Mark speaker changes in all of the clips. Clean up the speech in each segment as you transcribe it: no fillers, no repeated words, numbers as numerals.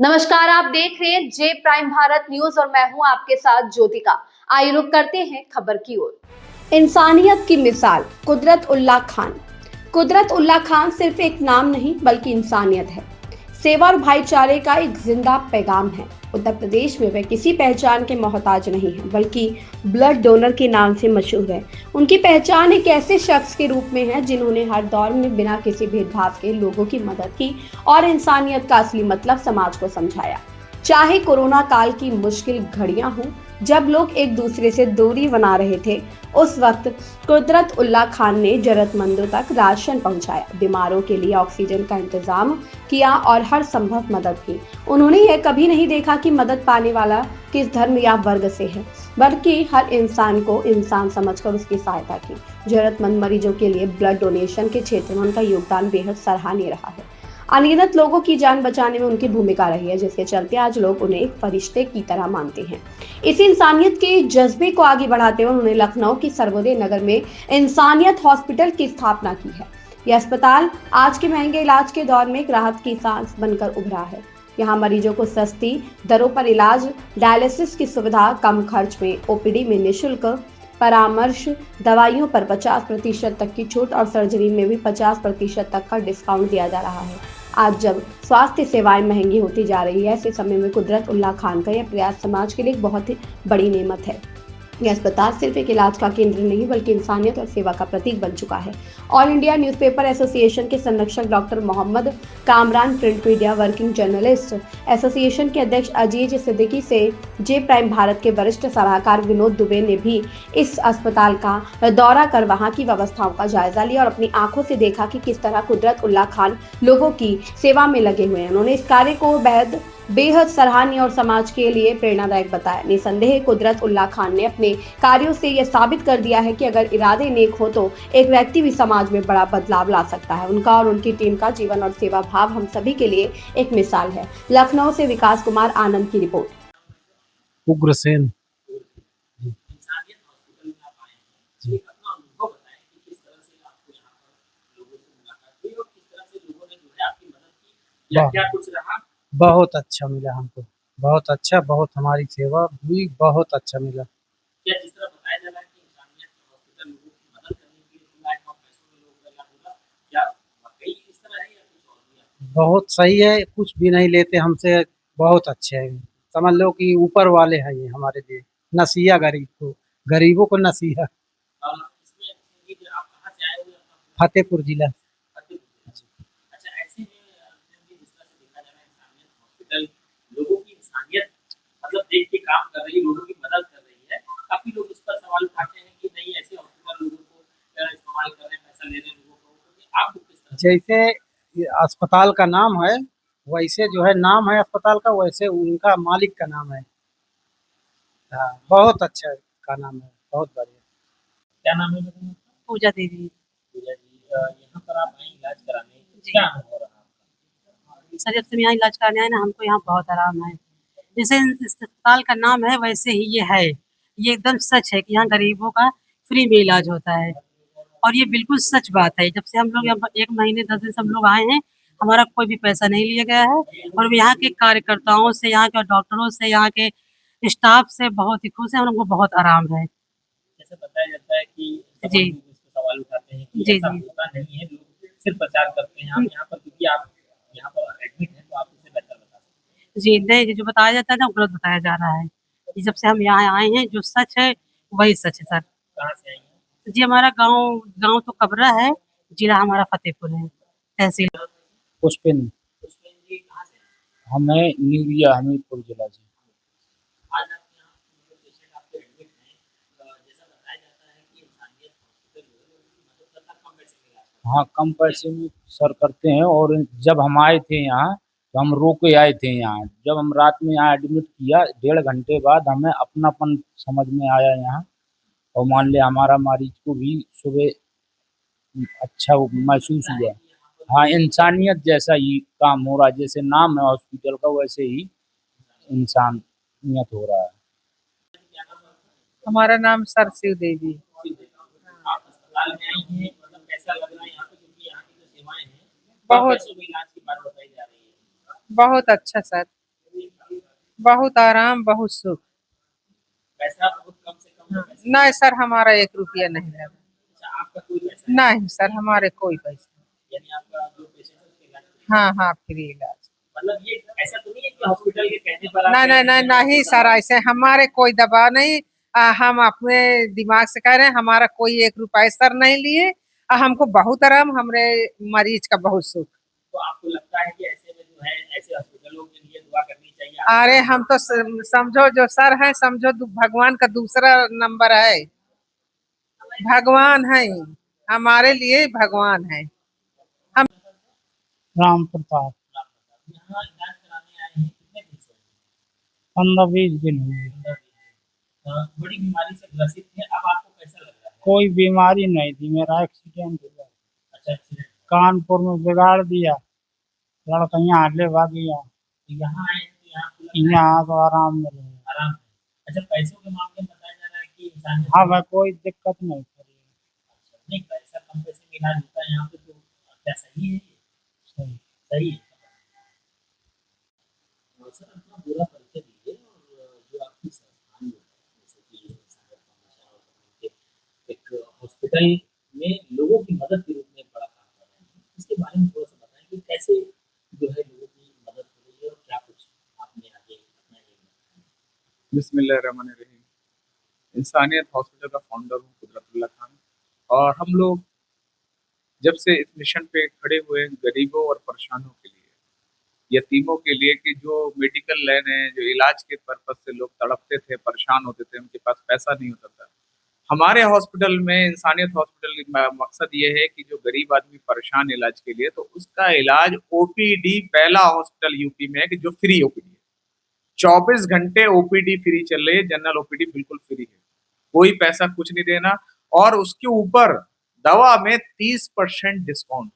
Speaker 1: नमस्कार, आप देख रहे हैं जे प्राइम भारत न्यूज और मैं हूं आपके साथ ज्योतिका। आइए रुक करते हैं खबर की ओर। इंसानियत की मिसाल कुदरत उल्लाह खान। कुदरत उल्लाह खान सिर्फ एक नाम नहीं बल्कि इंसानियत है। सेवा और भाईचारे का एक जिंदा पैगाम है। उत्तर प्रदेश में वे किसी पहचान के मोहताज नहीं है बल्कि ब्लड डोनर के नाम से मशहूर है। उनकी पहचान एक ऐसे शख्स के रूप में है जिन्होंने हर दौर में बिना किसी भेदभाव के लोगों की मदद की और इंसानियत का असली मतलब समाज को समझाया। चाहे कोरोना काल की मुश्किल घड़ियां हों, जब लोग एक दूसरे से दूरी बना रहे थे, उस वक्त कुदरत उल्लाह खान ने जरूरतमंदों तक राशन पहुंचाया, बीमारों के लिए ऑक्सीजन का इंतजाम किया और हर संभव मदद की। उन्होंने यह कभी नहीं देखा कि मदद पाने वाला किस धर्म या वर्ग से है, बल्कि हर इंसान को इंसान समझकर उसकी सहायता की। जरूरतमंद मरीजों के लिए ब्लड डोनेशन के क्षेत्र में उनका योगदान बेहद सराहनीय रहा है। अनगिनत लोगों की जान बचाने में उनकी भूमिका रही है, जिसके चलते आज लोग उन्हें एक फरिश्ते की तरह मानते हैं। इसी इंसानियत के जज्बे को आगे बढ़ाते हुए उन्होंने लखनऊ की सर्वोदय नगर में इंसानियत हॉस्पिटल की स्थापना की है। यह अस्पताल आज के महंगे इलाज के दौर में एक राहत की सांस बनकर उभरा है। यहाँ मरीजों को सस्ती दरों पर इलाज, डायलिसिस की सुविधा, कम खर्च में ओपीडी में निःशुल्क परामर्श, दवाइयों पर 50% तक की छूट और सर्जरी में भी 50% तक का डिस्काउंट दिया जा रहा है। आज जब स्वास्थ्य सेवाएं महंगी होती जा रही है, ऐसे समय में कुदरत उल्लाह खान का यह प्रयास समाज के लिए एक बहुत ही बड़ी नेमत है। यह अस्पताल सिर्फ एक इलाज का केंद्र नहीं बल्कि इंसानियत और सेवा का प्रतीक बन चुका है। ऑल इंडिया न्यूज़पेपर एसोसिएशन के संरक्षक doctor Mohammad Kamran, print media working journalist association के अध्यक्ष अजीज सिद्दीकी से जे प्राइम भारत के वरिष्ठ सलाहकार विनोद दुबे ने भी इस अस्पताल का दौरा कर वहां की व्यवस्थाओं का जायजा लिया और अपनी आंखों से देखा कि किस तरह कुदरत उल्लाह खान लोगों की सेवा में लगे हुए हैं। उन्होंने इस कार्य को बेहद सराहनीय और समाज के लिए प्रेरणादायक बताया। निसंदेह कुदरत उल्लाह खान ने अपने कार्यों से यह साबित कर दिया है कि अगर इरादे नेक हो तो एक व्यक्ति भी समाज में बड़ा बदलाव ला सकता है। उनका और उनकी टीम का जीवन और सेवा भाव हम सभी के लिए एक मिसाल है। लखनऊ से विकास कुमार आनंद की रिपोर्ट।
Speaker 2: उग्रसेन जी। बहुत अच्छा मिला हमको, बहुत अच्छा, बहुत हमारी सेवा हुई, बहुत अच्छा मिला।
Speaker 3: क्या जिस तरह बताया जा रहा है कि इंसानियत हॉस्पिटल लोगों की मदद करने के लिए खुला है और पैसों में लोग लगा होगा, क्या वाकई इस तरह है या कुछ और भी है?
Speaker 2: बहुत सही है, कुछ भी नहीं लेते हमसे, बहुत अच्छे हैं। समझ लो कि ऊपर वाले हैं ये हमारे लिए, नसीहा गरीबों को नसीहा।
Speaker 3: इसमें ये जो आप कहाँ से आए हुए हैं?
Speaker 2: फतेहपुर जिला।
Speaker 3: अच्छा, ऐसे में जिस तरह से देखा जा रहा है इंसानियत हॉस्पिटल लोगों की इंसानियत मतलब देख के काम कर रही है, लोगों की मदद कर रही है। काफी लोग इस पर सवाल उठाते हैं कि नहीं ऐसे हॉस्पिटल लोगों को इस्तेमाल कर रहे हैं, पैसा ले रहे हैं लोगों को, आपको किस तरह
Speaker 2: जैसे ये अस्पताल का नाम है, वैसे जो है नाम है अस्पताल का, वैसे उनका मालिक का नाम है। हाँ, बहुत अच्छा का नाम है, बहुत बढ़िया।
Speaker 3: क्या नाम है मैडम?
Speaker 4: पूजा देवी।
Speaker 3: पूजा जी, यहाँ पर आप आए इलाज कराने, क्या अनुभव रहा आपका?
Speaker 4: सर जब से हम यहाँ इलाज कराने आए ना, हमको यहाँ बहुत आराम है। जैसे इस अस्पताल का नाम है वैसे ही ये है। ये एकदम सच है कि यहाँ गरीबों का फ्री में इलाज होता है और ये बिल्कुल सच बात है। जब से हम लोग यहाँ 1 महीने 10 दिन से हम लोग आए हैं, हमारा कोई भी पैसा नहीं लिया गया है और यहाँ के कार्यकर्ताओं से, यहाँ के डॉक्टरों से, यहाँ के स्टाफ से बहुत ही खुश हैं और हमको बहुत आराम है।
Speaker 3: जैसे बताया जाता है कि
Speaker 4: जी।
Speaker 3: तमाम लोग इस पे सवाल उठाते हैं कि
Speaker 4: जी,
Speaker 3: ऐसा
Speaker 4: जी।
Speaker 3: होता नहीं है, लोग सिर्फ प्रचार करते हैं। आप यहाँ पर क्योंकि आप यहाँ पर एडमिट हैं तो आप इससे बेहतर बता सकते हैं।
Speaker 4: जी, नहीं, जो बताया जाता है ना, वो गलत बताया जा रहा है। ये जब से हम यहाँ आए हैं, जो सच है, वही सच है सर।
Speaker 3: कहाँ से आई हैं?
Speaker 4: जी, हमारा गाँव गाँव तो कबरा है, जिला हमारा फतेहपुर है, तहसील।
Speaker 2: पुष्पिन,
Speaker 3: पुष्पेन जी कहाँ से हैं?
Speaker 2: हमें न्यूरिया हमीरपुर जिला से।
Speaker 3: आज आप यहाँ जो पेशेंट आपके एडमिट हैं, जैसा बताया जाता है कि इंसानियत हॉस्पिटल जो है वो मदद करता है, कम पैसे में इलाज करता है।
Speaker 2: हाँ, कम पैसे में सर करते हैं। और जब हम आए थे यहाँ, तो हम रो के आए थे यहाँ। जब हम रात में यहाँ एडमिट किया, 1.5 घंटे बाद हमें अपनापन समझ में आया यहाँ। और मान लिया हमारा मरीज को भी सुबह अच्छा महसूस हुआ। हाँ, इंसानियत जैसा ही काम हो रहा है, जैसे नाम है हॉस्पिटल का वैसे ही इंसानियत हो रहा है।
Speaker 5: हमारा नाम सरसिव देवी।
Speaker 3: आप अस्पताल में आई हैं, मतलब कैसा लग रहा है यहाँ पे, क्योंकि यहाँ की जो सेवाएं हैं कम
Speaker 5: बहुत
Speaker 3: पैसों में इलाज की बात बताई जा रही है।
Speaker 5: बहुत अच्छा सर। बहुत आराम, बहुत सुख।
Speaker 3: पैसा बहुत कम से कम है पैसे।
Speaker 5: नहीं सर, हमारा 1 रुपया नहीं लगा।
Speaker 3: अच्छा, आपका कोई पैसा नहीं,
Speaker 5: नहीं सर, हमारे कोई पैसा
Speaker 3: यानी आपका जो पेशेंट है उसके इलाज
Speaker 5: नहीं। हाँ हाँ, फ्री इलाज।
Speaker 3: मतलब ये ऐसा तो नहीं है कि हॉस्पिटल के कहने पर आप
Speaker 5: नहीं नहीं नहीं नहीं सर, ऐसे हमारे कोई दबाव नहीं। हम अपने दिमाग से कह रहे हैं, हमारा कोई 1 रुपया सर नहीं लिए। हमको बहुत आराम, हमरे मरीज का बहुत सुख।
Speaker 3: तो आपको लगता है कि ऐसे में जो है ऐसे हॉस्पिटलों के लिए दुआ करनी चाहिए आपको?
Speaker 5: अरे हम तो समझो जो सर है, समझो भगवान का दूसरा नंबर है। भगवान है, हमारे लिए भगवान है।
Speaker 2: राम प्रताप।
Speaker 3: यहाँ इलाज कराने आए हैं, कितने दिन से?
Speaker 2: 15-20 दिन हुए।
Speaker 3: बड़ी बीमारी से ग्रसित थे, अब आपको कैसा लग रहा है?
Speaker 2: कोई बीमारी नहीं थी, मेरा एक्सीडेंट हुआ,
Speaker 3: अच्छा, एक्सीडेंट
Speaker 2: कानपुर में बिगाड़ दिया, लड़का यहाँ ले भाग गया,
Speaker 3: यहाँ आए हैं तो यहाँ आपको लग रहा है
Speaker 2: यहाँ तो आराम मिल रहा है।
Speaker 3: आराम है। अच्छा, पैसों के मामले में बताया जा रहा है कि इंसान
Speaker 2: हाँ भाई, कोई दिक्कत नहीं करी।
Speaker 3: नहीं, पैसा कम पैसे में इलाज होता है यहाँ पे, तो क्या सही है ये?
Speaker 2: सही।
Speaker 3: सही है। सर, अपना पूरा परिचय दीजिए और जो आपकी संस्थान जो है जैसे कि सागर फाउंडेशन और के एक हॉस्पिटल में लोगों की मदद के रूप में एक बड़ा काम कर रहे हैं, इसके बारे में थोड़ा सा बताएं कि कैसे जो है लोगों की मदद हो रही है और क्या कुछ आपने आगे अपना ये
Speaker 6: बिस्मिल्लाहिर्रहमानिर्रहीम। इंसानियत हॉस्पिटल का फाउंडर हूँ कुदरतुल्लाह खान। और हम लोग जब से इस मिशन पे खड़े हुए हैं गरीबों और परेशानों के लिए, यतीमों के लिए, कि जो मेडिकल लाइन है, जो इलाज के पर्पज से लोग तड़पते थे, परेशान होते थे, उनके पास पैसा नहीं होता था। हमारे हॉस्पिटल में, इंसानियत हॉस्पिटल का मकसद ये है कि जो गरीब आदमी परेशान इलाज के लिए, तो उसका इलाज ओपीडी, पहला हॉस्पिटल यूपी में है कि जो फ्री ओपीडी है। 24 घंटे ओपीडी फ्री चल रही है, जनरल ओपीडी बिल्कुल फ्री है, कोई पैसा कुछ नहीं देना। और उसके ऊपर दवा में 30% डिस्काउंट।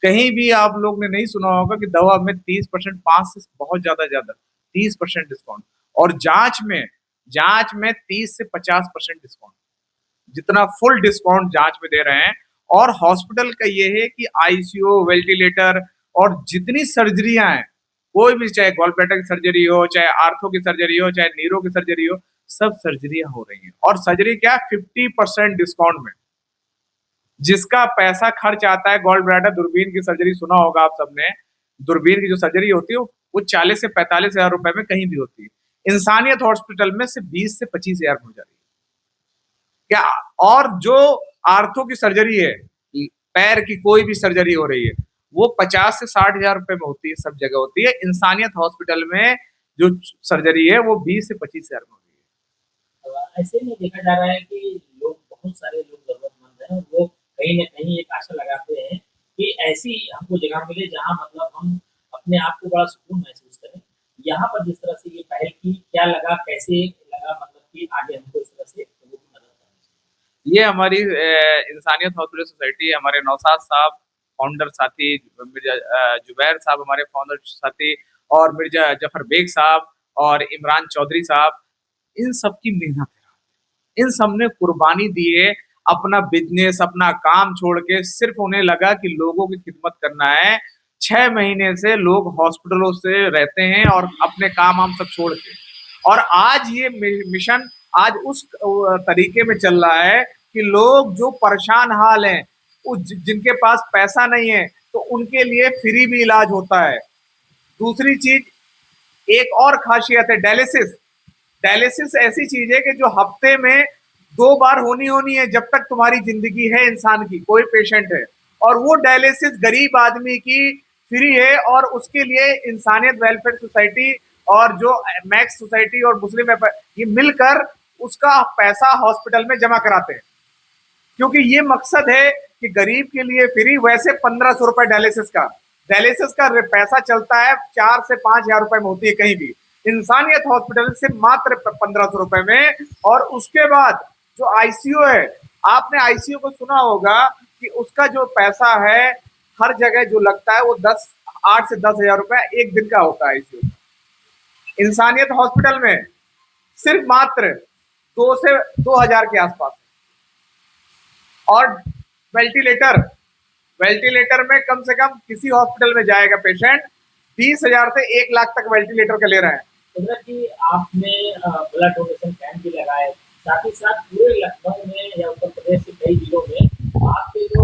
Speaker 6: कहीं भी आप लोग ने नहीं सुना होगा कि दवा में 30%, 5 से बहुत ज्यादा 30% डिस्काउंट। और जांच में 30 से 50% डिस्काउंट, जितना फुल डिस्काउंट जांच में दे रहे हैं। और हॉस्पिटल का ये है कि आईसीयू, वेंटिलेटर और जितनी सर्जरियां हैं, कोई भी, चाहे गॉल ब्लैडर की सर्जरी हो, चाहे आर्थो की सर्जरी हो, चाहे नीरो की सर्जरी हो, सब सर्जरियां हो रही हैं। और सर्जरी क्या, 50% डिस्काउंट में। जिसका पैसा खर्च आता है, गॉल ब्लैडर, दूरबीन की सर्जरी सुना होगा आप सबने, दूरबीन की जो सर्जरी होती है वो 40 से 45 हजार रुपए में कहीं भी होती है। इंसानियत हॉस्पिटल में सिर्फ 20 से 25 हजार में हो जा रही है क्या। और जो आर्थो की सर्जरी है, पैर की कोई भी सर्जरी हो रही है, वो 50 से 60 हजार रुपए में होती है, सब जगह होती है। इंसानियत हॉस्पिटल में जो सर्जरी है वो 20 से 25 हजार में हो रही है।
Speaker 3: ऐसे में देखा जा रहा है कि लोग, बहुत सारे लोग जरूरतमंद हैं और वो कहीं ना कहीं एक आशा लगाते हैं कि ऐसी हमको जगह मिले जहाँ मतलब हम अपने आप को बड़ा सुकून महसूस करें। यहाँ पर जिस तरह से ये पहल की, क्या लगा, कैसे लगा, मतलब कि आगे हमको इस तरह से लोगों की मदद करनी चाहिए?
Speaker 6: ये हमारी इंसानियत हॉस्पिटल सोसाइटी, हमारे नौसाद साहब फाउंडर साथी, मिर्जा जुबैर साहब हमारे फाउंडर साथी, और मिर्जा जफर बेग साहब और इमरान चौधरी साहब, इन सब की मेहनत है। इन सब ने कुर्बानी दी है, अपना बिजनेस, अपना काम छोड़ के सिर्फ उन्हें लगा कि लोगों की खिदमत करना है। 6 महीने से लोग हॉस्पिटलों से रहते हैं और अपने काम हम सब छोड़ के, और आज ये मिशन आज उस तरीके में चल रहा है कि लोग जो परेशान हाल हैं, जिनके पास पैसा नहीं है, तो उनके लिए फ्री भी इलाज होता है। दूसरी चीज, एक और खासियत है, डायलिसिस। डायलिसिस ऐसी चीज है कि जो हफ्ते में 2 बार होनी है, जब तक तुम्हारी जिंदगी है इंसान की, कोई पेशेंट है। और वो डायलिसिस गरीब आदमी की फ्री है, और उसके लिए इंसानियत वेलफेयर सोसाइटी और जो मैक्स सोसाइटी और मुस्लिम ये मिलकर उसका पैसा हॉस्पिटल में जमा कराते हैं, क्योंकि ये मकसद है कि गरीब के लिए फ्री। वैसे 1500 रुपए डायलिसिस का पैसा चलता है, 4 से 5 हजार रुपए में होती है कहीं भी। इंसानियत हॉस्पिटल से मात्र 1500 रुपए में। और उसके बाद जो आईसीयू है, आपने आईसीयू को सुना होगा कि उसका जो पैसा है हर जगह जो लगता है वो 8 से 10 हजार रुपए एक दिन का होता है आईसीयू। इंसानियत हॉस्पिटल में सिर्फ मात्र 2 से 2000 के आसपास। और वेंटिलेटर में कम से कम किसी हॉस्पिटल में जाएगा पेशेंट 20 हजार से 1 लाख तक वेंटिलेटर का ले रहे हैं।
Speaker 3: कुदरत जी, आपने ब्लड डोनेशन कैंप भी लगाए, साथ ही साथ पूरे लखनऊ में या उत्तर प्रदेश के कई जिलों में आपके जो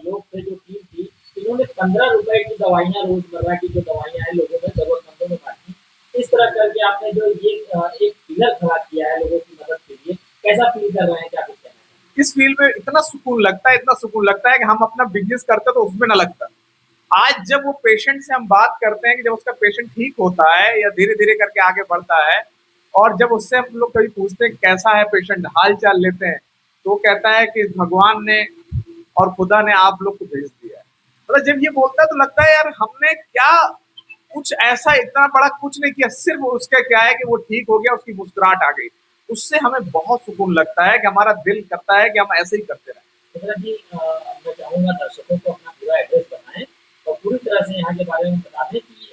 Speaker 3: लोग थे, जो टीम थी, इन्होंने 15 रुपए की दवाइयाँ, रोजमर्रा की जो दवाइयाँ हैं लोगों में, जरूरतमंदों में बांटी। इस तरह करके आपने जो ये एक पिलर खड़ा किया है लोगों की मदद के लिए, कैसा फील कर रहे हैं, क्या कुछ कहना है?
Speaker 6: इस फील्ड में इतना सुकून लगता है कि हम अपना बिजनेस करते तो उसमें ना लगता। आज जब वो पेशेंट से हम बात करते हैं कि जब उसका पेशेंट ठीक होता है या धीरे धीरे करके आगे बढ़ता है, और जब उससे हम लोग कभी पूछते हैं कैसा है पेशेंट, हाल चाल लेते हैं, तो वो कहता है कि भगवान ने और खुदा ने आप लोग को भेज दिया है। मतलब जब ये बोलता है तो लगता है यार हमने क्या कुछ ऐसा इतना बड़ा कुछ नहीं किया, सिर्फ उसका क्या है कि वो ठीक हो गया, उसकी मुस्कुराहट आ गई, उससे हमें बहुत सुकून लगता है कि हमारा दिल करता है कि हम ऐसे ही करते रहें।
Speaker 3: कुदरत जी, मैं चाहूँगा दर्शकों को अपना पूरा एड्रेस बताएँ और पूरी तरह से यहाँ के बारे में बता दें कि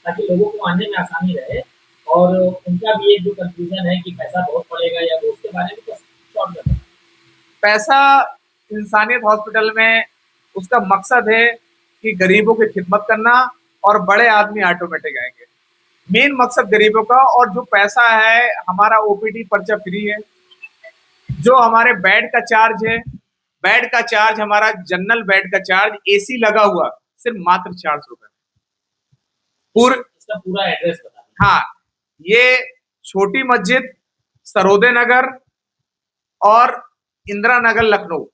Speaker 3: ताकि लोगों को आने में आसानी रहे और उनका भी एक जो कन्फ्यूज़न है कि पैसा बहुत पड़ेगा या वो, उसके बारे में बस शॉर्ट में बताएँ।
Speaker 6: पैसा इंसानियत हॉस्पिटल में उसका मकसद है कि गरीबों की खिदमत करना और बड़े आदमी ऑटोमेटिक आएंगे। मेन मकसद गरीबों का, और जो पैसा है हमारा ओपीडी पर्चा फ्री है। जो हमारे बेड का चार्ज है, बेड का चार्ज हमारा जनरल बेड का चार्ज एसी लगा हुआ सिर्फ मात्र 400 रुपए। पूरे
Speaker 3: इसका पूरा एड्रेस बता दें।
Speaker 6: हाँ, ये छोटी मस्जिद, सरोदे नगर और इंदिरा नगर लखनऊ,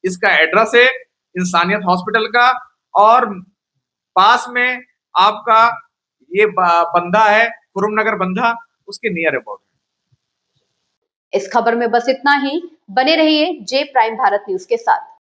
Speaker 6: इसका एड्रेस है इंसानियत हॉस्पिटल का। और पास में आपका ये बंधा है, खुरम नगर बंधा, उसके नियर अबाउट।
Speaker 1: इस खबर में बस इतना ही। बने रहिए जे प्राइम भारत न्यूज के साथ।